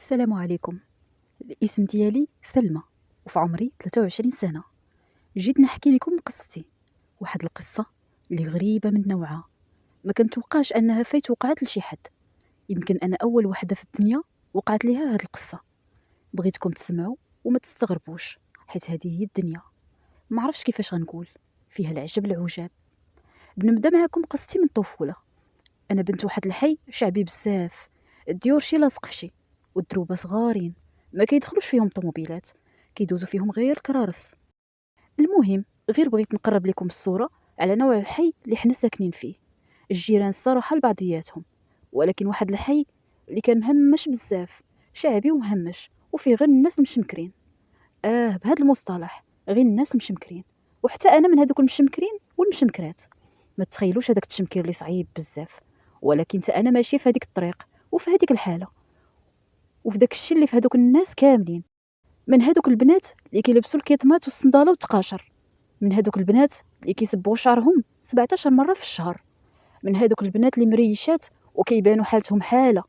السلام عليكم. الاسم ديالي سلمى وفي عمري 23 سنة. جيت نحكي لكم قصتي، واحد القصة اللي غريبة من نوعها، ما كنتوقعش انها فايت وقعت لشي حد. يمكن انا اول وحدة في الدنيا وقعت ليها هاد القصة. بغيتكم تسمعوا وما تستغربوش، حيت هذه هي الدنيا. ما عرفش كيفاش غنقول، فيها العجب العجاب. بنبدا معكم قصتي من الطفولة. انا بنت واحد الحي شعبي بزاف، الديور شي لاصق في شي، والدروبه صغارين، ما كيدخلوش فيهم طوموبيلات، كيدوزو فيهم غير كرارس. المهم، غير بغيت نقرب لكم الصوره على نوع الحي اللي حنا ساكنين فيه. الجيران الصراحه لبعضياتهم، ولكن واحد الحي اللي كان مهمش بزاف، شعبي ومهمش، وفيه غير الناس المشمكرين. بهذا المصطلح، غير الناس المشمكرين. وحتى انا من هذوك المشمكرين والمشمكرات. ما تخيلوش هذاك التشمكير اللي صعيب بزاف، ولكن تا انا ماشيه في هذيك الطريق وفي هذيك الحاله، وفي داك الشيء اللي في هذوك الناس كاملين. من هذوك البنات اللي كيلبسوا الكيطمات والصنداله والتقاشر، من هذوك البنات اللي كيسبوا شعرهم 17 مره في الشهر، من هذوك البنات اللي مريشات وكيبانوا حالتهم حاله.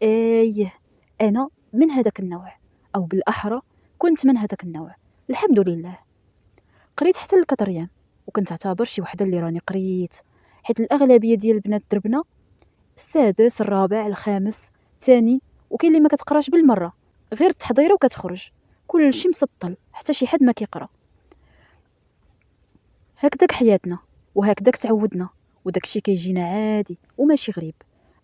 ايه، انا من هذاك النوع، او بالاحرى كنت من هذاك النوع. الحمد لله. قريت حتى الكاتريام، وكنت اعتبر شي وحده اللي راني قريت، حيت الاغلبيه ديال البنات دربنا السادس الرابع الخامس الثاني، وكاين اللي ما كتقراش بالمره، غير التحضيره وكتخرج، كلشي مسطل، حتى شي حد ما كيقرا. هكذاك حياتنا، وهكذاك تعودنا، وداكشي كيجينا عادي وماشي غريب.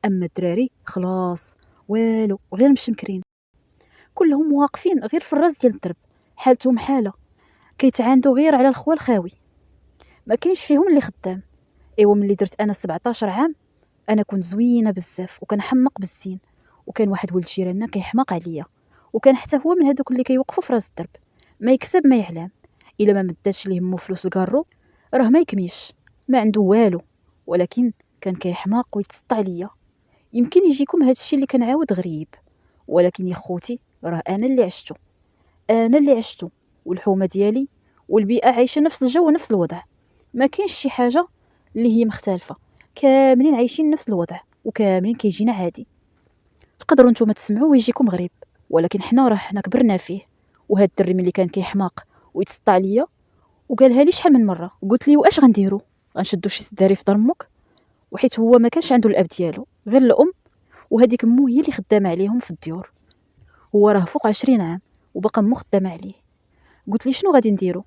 اما الدراري خلاص، والو، غير مشمكرين، كلهم واقفين غير في الراس ديال الدرب، حالتهم حاله، كيتعاندوا غير على الخوا الخاوي، ما كاينش فيهم اللي خدام. ايوا ملي درت انا 17 عام، انا كنت زوينه بزاف وكنحمق بالزين، وكان واحد ولد جيراننا كيحماق عليا، وكان حتى هو من هذوك اللي كيوقفوا في راس الدرب، ما يكسب ما يعلم. الا ما مداتش ليه مو فلوس الكارو راه ما يكميش، ما عنده والو، ولكن كان كيحماق ويتسطى عليا. يمكن يجيكم هذا الشيء اللي كنعاود غريب، ولكن يا خوتي راه انا اللي عشته، والحومه ديالي والبيئه عايشه نفس الجو ونفس الوضع. ما كاينش شي حاجه اللي هي مختلفه، كاملين عايشين نفس الوضع، وكاملين كيجينا عادي. تقدروا نتوما تسمعوا ويجيكم غريب، ولكن حنا كبرنا فيه. وهاد الدري ملي كان كيحماق ويتسطى عليا وقالها لي شحال من مره، قلت لي واش غنديروا؟ غنشدوا شي سداري في ضرمك؟ وحيت هو ما كانش عنده الاب ديالو، غير الام، وهذيك مو هي اللي خدامه عليهم في الديور. هو راه فوق 20 عام وبقى مو خدامه عليه. قلت لي شنو غادي نديروا؟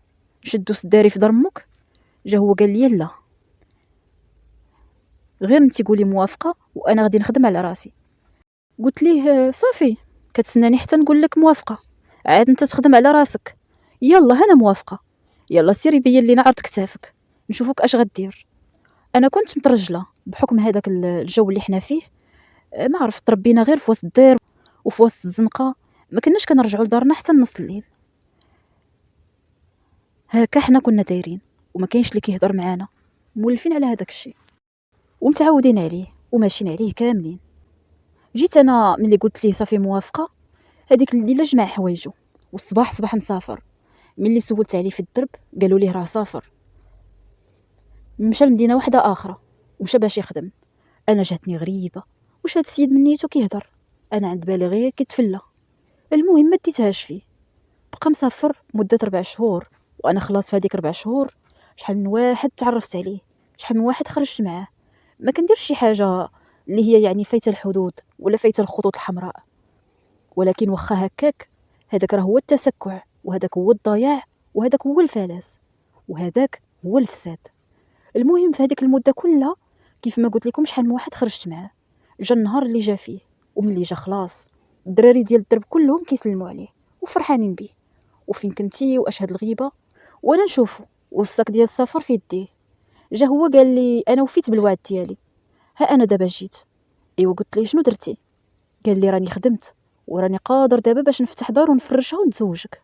نشدوا سداري في ضرمك؟ جا هو قال لي لا، غير انت قولي موافقه وانا غادي نخدم على راسي. قلت ليه صافي، كتسناني حتى نقول لك موافقه؟ عاد انت تخدم على راسك. يلا انا موافقه، يلا سيري بين لينا عرض كتافك نشوفك اش غدير. انا كنت مترجله بحكم هذاك الجو اللي حنا فيه. ما عرفت، تربينا غير في وسط الدير وفي وسط الزنقه، ما كناش كنرجعوا لدارنا حتى نص الليل. هكا حنا كنا دايرين، وما كاينش اللي كيهضر معانا، مولفين على هذاك الشيء ومتعودين عليه وماشيين عليه كاملين. جيت انا ملي قلت ليه صافي موافقه، هذيك الليله جمع حوايجو والصباح صباح مسافر. ملي سولت عليه في الدرب قالوا ليه راه سافر، مشى لمدينه واحده اخرى ومشى باش يخدم. انا جاتني غريبه، واش هاد السيد من نيتو كيهضر؟ انا عند بالي غير كيتفلى. المهم ما ديتهاش فيه، بقى مسافر مده 4 شهور، وانا خلاص في هذيك 4 شهور شحال من واحد تعرفت عليه، شحال من واحد خرجت معاه. ما كنديرش شي حاجه اللي هي يعني فايته الحدود ولا فايته الخطوط الحمراء، ولكن واخا هكاك، هذاك راه هو التسكع، وهذاك هو الضياع، وهذاك هو الفلاس، وهذاك هو الفساد. المهم في هذيك المده كلها، كيف ما قلت لكم شحال من واحد خرجت معاه، جا النهار اللي جا فيه، وملي جا خلاص الدراري ديال الدرب كلهم كيسلموا عليه وفرحانين بيه. وفين كنتي واش هاد الغيبه؟ وانا نشوفه والساك ديال السفر في يديه. جا هو قال لي انا وفيت بالوعد ديالي، ها انا دابا جيت. ايوا قلت لي شنو درتي؟ قال لي راني خدمت، وراني قادر دابا باش نفتح دار ونفرشها ونتزوجك.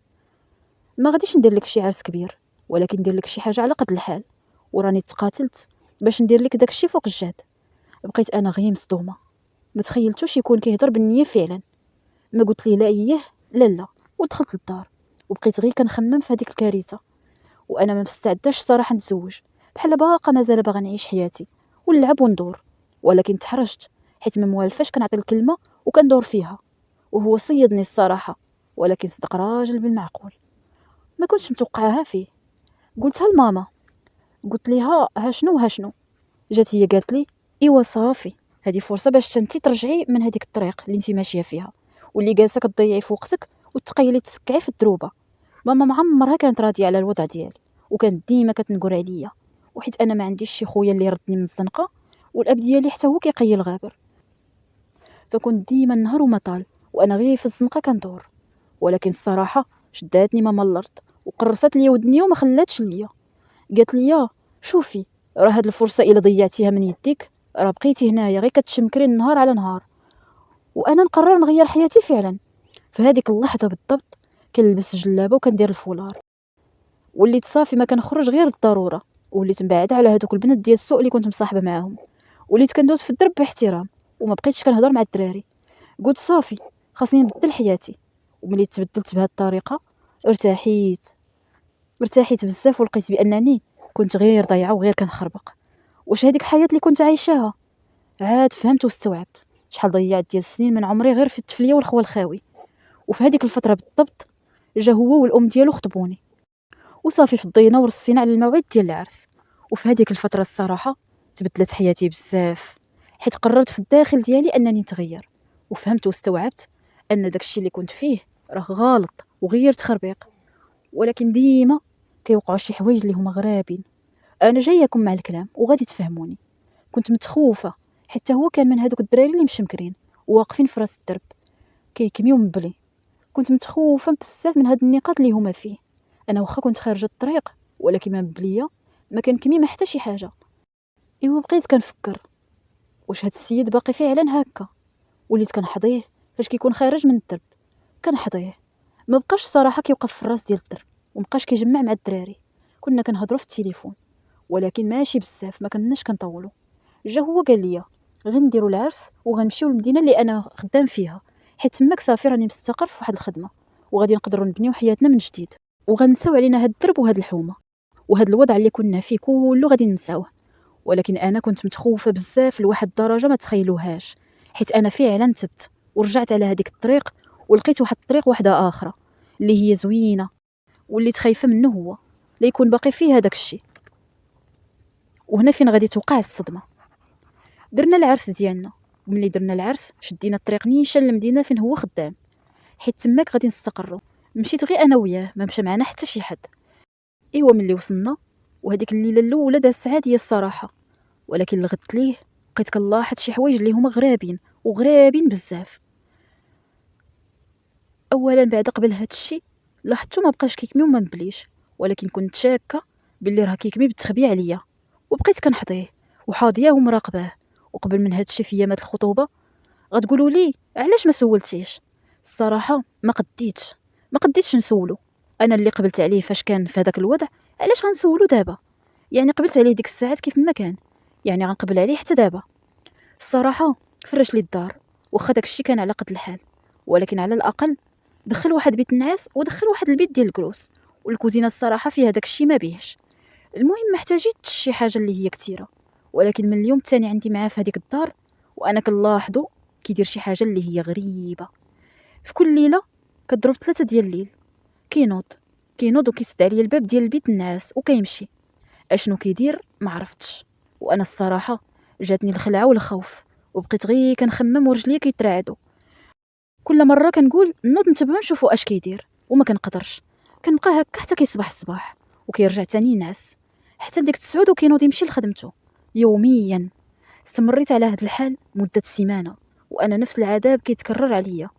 ما غاديش ندير لك شي عرس كبير، ولكن ندير لك شي حاجه على قد الحال، وراني تقاتلت باش ندير لك داك الشي فوق الجهد. بقيت انا غير مصدومه، ما تخيلتوش يكون كيهضر بالنيه فعلا. ما قلت لي لا اياه لا لا، ودخلت للدار وبقيت غير كنخمم في هذيك الكارثه. وانا ما مستعداش الصراحه نتزوج، بحال باقا مازال باغا نعيش حياتي ونلعب وندور، ولكن تحرجت حيت ما موالفاش كنعطي الكلمه وكندور فيها. وهو صيدني الصراحة، ولكن صدق راجل بالمعقول، ما كنتش متوقعاها فيه. قلتها لماما، قلت ليها ها شنو وها شنو. جات هي قالت لي ايوا صافي، هذه فرصه باش انت ترجعي من هذيك الطريق اللي انت ماشيه فيها، واللي جالسه كتضيعي في وقتك وتقيلي تسكعي في الدروبه. ماما ما عمرها كانت راضيه على الوضع ديالي، وكانت ديما كتنقر عليا، وحيت انا ما عنديش شي خويا اللي يردني من الزنقه، والاب ديالي حتى هو كيقيل غابر، فكنت ديما النهار وما طال وانا غير في الزنقه كندور. ولكن الصراحه شداتني ماما الارض وقرصت لي ودني وما خلاتش ليا. قالت لي شوفي، راه هاد الفرصه الا ضيعتيها من يديك راه بقيتي هنايا غير كتشمكري النهار على نهار. وانا نقرر نغير حياتي فعلا. في هذيك اللحظه بالضبط كنلبس جلابه وكندير الفولار، وليت صافي ما كنخرج غير للضروره، وليت مبعده على هذوك البنات ديال السوق اللي كنت مصاحبه معاهم، وليت كندوز في الدرب باحترام وما بقيتش كنهضر مع الدراري. قلت صافي خاصني نبدل حياتي. وملي تبدلت بهذه الطريقه ارتحيت بزاف، ولقيت بانني كنت غير ضايعه وغير كنخربق. واش هذيك الحياه اللي كنت عايشاها؟ عاد فهمت واستوعبت شحال ضيعت ديال السنين من عمري غير في التفليه والخوى الخاوي. وفي هذيك الفتره بالضبط جا هو والام ديالو خطبوني، وصافي فضينا ورصينا على الموعد ديال العرس. وفي هذيك الفتره الصراحه تبدلت حياتي بزاف، حيت قررت في الداخل ديالي انني نتغير، وفهمت واستوعبت ان داكشي اللي كنت فيه راه غلط وغير تخربيق. ولكن ديما كيوقعوا شي حوايج اللي هما غرابين. انا جاياكم مع الكلام وغادي تفهموني. كنت متخوفه، حتى هو كان من هذوك الدراري اللي مشمكرين واقفين في راس الدرب كيكميو من بلي. كنت متخوفه بزاف من هاد النقاط اللي هما فيه. انا واخا كنت خارجه الطريق، ولكن ما بليا ما كنكمي ما حتى شي حاجه. ايوا بقيت كنفكر واش هاد السيد باقي فعلا هكا. وليت كنحظيه فاش كيكون خارج من الدرب، كنحظيه ما بقاش صراحه كيوقف في الراس ديال الدرب ومبقاش كيجمع مع الدراري. كنا كنهضروا في التليفون ولكن ماشي بزاف، ما كناش كنطولوا. جا هو قال لي غنديروا العرس وغنمشيو للمدينه اللي انا خدام فيها، حيت تماك صافي راني مستقر في واحد الخدمه، وغادي نقدروا نبنيو حياتنا من جديد، وغنساو علينا هاد الدرب وهاد الحومه وهاد الوضع اللي كنا فيه كله غادي ننساوه. ولكن انا كنت متخوفه بزاف لواحد الدرجه ما تخيلوهاش، حيت انا فعلا تبت ورجعت على هذيك الطريق ولقيت واحد الطريق واحده اخرى اللي هي زوينه، واللي خايفه منه هو لا يكون باقي فيه هذاك الشيء. وهنا فين غادي توقع الصدمه. درنا العرس ديالنا، وملي درنا العرس شدينا الطريق نيشان للمدينه فين هو خدام، حيت تماك غادي نستقروا. مشيت غير انا وياه، ما مشى معنا حتى شي حد. ايوا ملي وصلنا وهذيك الليله الاولى دازت عاديه الصراحه، ولكن لغدت ليه بقيت كنلاحظ شي حوايج اللي هما غرابين وغرابين بزاف. اولا بعد قبل هاد الشيء لاحظتو ما بقاش كيكمي وما مبليش، ولكن كنت شاكه باللي راه كيكمي بالتخبي عليا، وبقيت كنحظيه وحاضيه ومراقباه. وقبل من هاد الشيء في ايامات الخطوبه غتقولوا لي علاش ما سولتيش؟ الصراحه ما قديتش نسولو. انا اللي قبلت عليه فاش كان في هذاك الوضع، علاش غنسولو دابا؟ يعني قبلت عليه ديك الساعات كيف ما كان، يعني غنقبل عليه حتى دابا. الصراحه فرش لي الدار، واخا داكشي كان على قد الحال، ولكن على الاقل دخل واحد بيت النعاس ودخل واحد البيت ديال الكروس، والكوزينه الصراحه فيها داكشي ما بيهش. المهم ما احتاجيتش شي حاجه اللي هي كثيره، ولكن من اليوم الثاني عندي معاه في هذيك الدار وانا كنلاحظو كيدير شي حاجه اللي هي غريبه. في كل ليله كضرب 3 ديال الليل كينوض وكيسد عليا الباب ديال البيت النعاس وكيمشي. اشنو كيدير ما عرفتش، وانا الصراحه جاتني الخلعه والخوف، وبقيت غير كنخمم ورجليا كيترعدوا. كل مره كنقول نوض نتبعو نشوفو اش كيدير وما كنقدرش. كنبقى هكا حتى كيصبح الصباح وكيرجع تاني ينعس حتى لديك 9 وكينوض يمشي لخدمته يوميا. استمريت على هاد الحال مده سيمانه، وانا نفس العذاب كيتكرر عليا.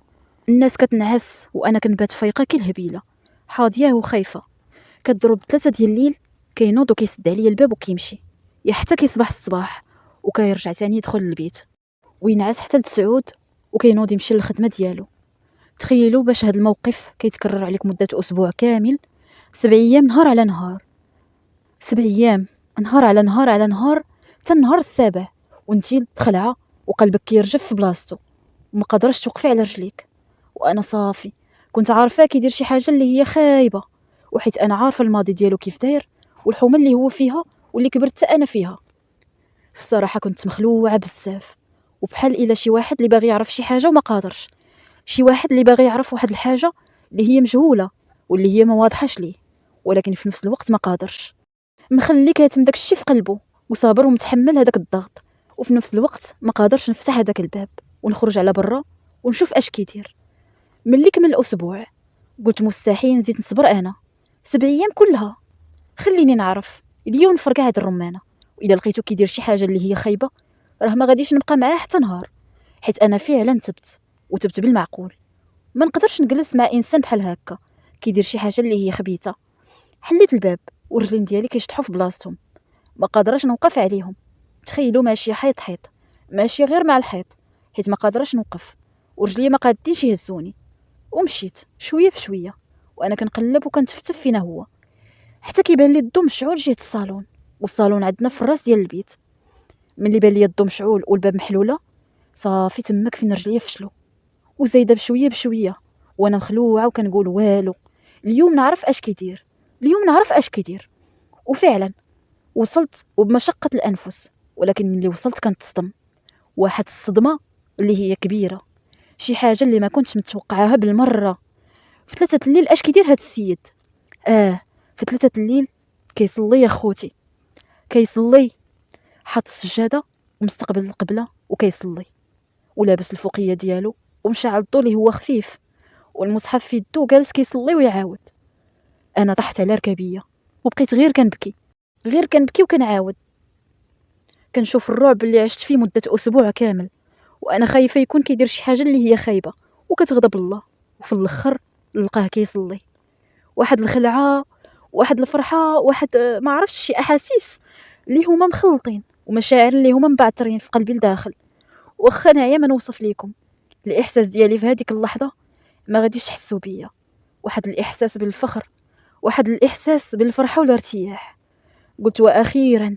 الناس كتنعس وانا كنبات فايقه كالهبيله، حاضيه وخايفه. كضرب 3 ديال الليل كينوض وكيسد عليا الباب وكيمشي حتى كيصبح الصباح، وكيرجع تاني يدخل للبيت وينعس حتى ل9 وكينوض يمشي للخدمه ديالو. تخيلوا باش هاد الموقف كيتكرر عليك مده اسبوع كامل، 7 ايام نهار على نهار، 7 ايام نهار على نهار على نهار، حتى النهار السابع وانتي خلعه وقلبك كيرجف في بلاصتو وما قادرش توقفي على رجليك. وانا صافي كنت عارفاه كيدير شي حاجه اللي هي خايبه، وحيت انا عارفه الماضي ديالو كيف داير والحومه اللي هو فيها واللي كبرت انا فيها. في الصراحه كنت مخلوعه بزاف، وبحال الا شي واحد اللي باغي يعرف شي حاجه وما قادرش. شي واحد اللي باغي يعرف واحد الحاجة اللي هي مجهولة واللي هي ما واضحاش ليه، ولكن في نفس الوقت ما قادرش، مخلي كاتم داك الشي في قلبه وصابر ومتحمل هذاك الضغط، وفي نفس الوقت ما قادرش نفتح هذاك الباب ونخرج على برا ونشوف اش كيدير. ملي كمل الاسبوع قلت مستحيل نزيد نصبر انا 7 ايام كلها، خليني نعرف اليوم نفرقع هاد الرمانه، واذا لقيتو كيدير شي حاجه اللي هي خايبه راه ما غاديش نبقى معاه حتى نهار، حيت انا فعلا تبت وتبت بالمعقول. ما نقدرش نجلس مع انسان بحال هكا كيدير شي حاجه اللي هي خبيثه. حليت الباب ورجلين ديالي كيشطحوا في بلاصتهم، ما قادراش نوقف عليهم. تخيلوا ماشي حيط حيط، ماشي غير مع الحيط، حيت ما قادراش نوقف ورجلي ما قادينش يهزوني. ومشيت شويه بشويه وانا كنقلب وكنتفتف فينا هو، حتى كيبان لي الضو مشعول جهه الصالون، والصالون عندنا في الراس ديال البيت. ملي بان لي الضو مشعول والباب محلوله صافي تماك فين رجليا فشلو، وزايده بشويه بشويه وانا مخلوعه وكنقول والو، اليوم نعرف اش كيدير، اليوم نعرف اش كيدير. وفعلا وصلت وبمشقه الانفس، ولكن ملي وصلت كنتصدم واحد الصدمه اللي هي كبيره، شي حاجه اللي ما كنتش متوقعاها بالمره. في 3 الليل اش كيدير هاد السيد؟ في 3 الليل كيصلي يا خوتي، كيصلي حاط السجاده ومستقبل القبله وكيصلي، ولابس الفوقيه ديالو ومشعل الضو اللي هو خفيف، والمصحف في يدو جالس كيصلي ويعاود. انا طحت على ركابيه وبقيت غير كنبكي، غير كنبكي وكنعاود، كنشوف الرعب اللي عشت فيه مده اسبوع كامل، وانا خايفه يكون كيدير شي حاجه اللي هي خايبه وكتغضب الله. وفي الاخر نلقاه كيصلي، واحد الخلعه، واحد الفرحه، واحد ما عرفتش شي احاسيس اللي هما مخلطين ومشاعر اللي هما مبعترين في قلبي لداخل. واخا نعيا ما نوصف ليكم الاحساس ديالي في هذيك اللحظه، ما غاديش تحسوا بيا. واحد الاحساس بالفخر، واحد الاحساس بالفرحه والارتياح. قلت واخيرا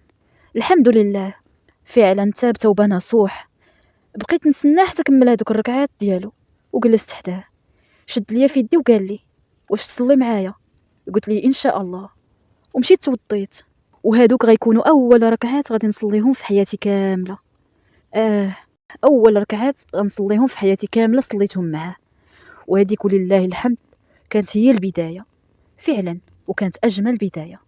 الحمد لله، فعلا تاب توبه نصوح. بقيت نسناه حتى كمل هذوك الركعات ديالو وجلست حداه، شد ليا في يدي وقال لي واش تصلي معايا؟ قلت لي ان شاء الله، ومشيت توضيت. وهادوك غيكونوا اول ركعات غادي نصليهم في حياتي كامله. اه اول ركعات غنصليهم في حياتي كامله صليتهم معاه، وهذيك ولله الحمد كانت هي البدايه فعلا، وكانت اجمل بدايه.